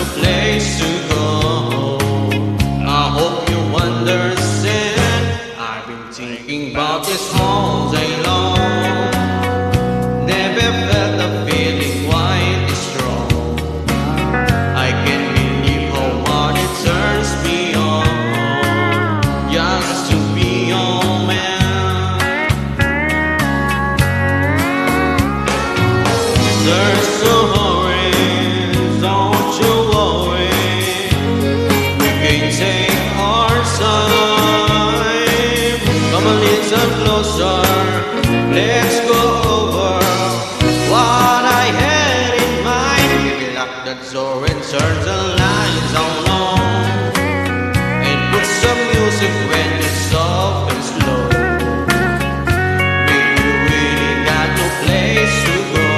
no place to go. I hope you understand. I've been thinking about this all day long. Never felt a feeling quite this strong. I can't believe how much it turns me on just to be your man. There's no hurry, don't you worry. We can take our time. Come a little closer, let's go over what I had in mind. Maybe lock the door and turn the lights on low, and put some music when it's soft and slow. Baby, you really got no place to go.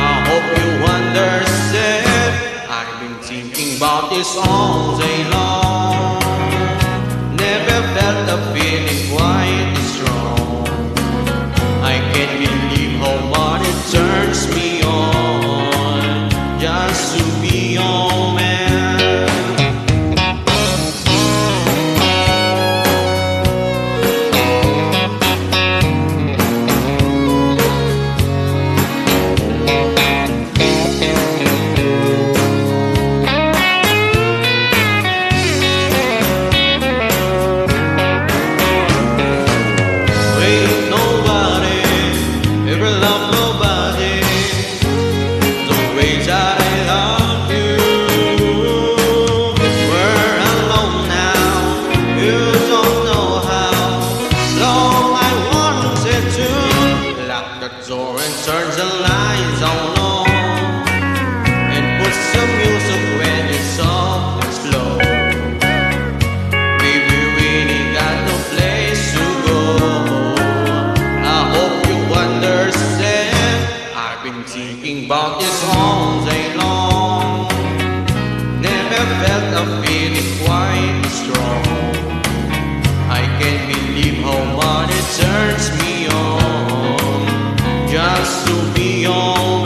I hope you understand. I've been thinking about this all day long. Never felt a feeling quite this strong. I can't believe how much it turns me on just to be your man. Ain't nobody ever loved nobody the way I love you. We're alone now, you don't know how long I wanted to. Lock the door and turn the lights on low, and put some music when it's soft and slow. Baby, we ain't got no place to go. I hope you understand. I've been thinking about this all day long. Never felt a feeling quite strong. I can't believe how much it turns me on just to be your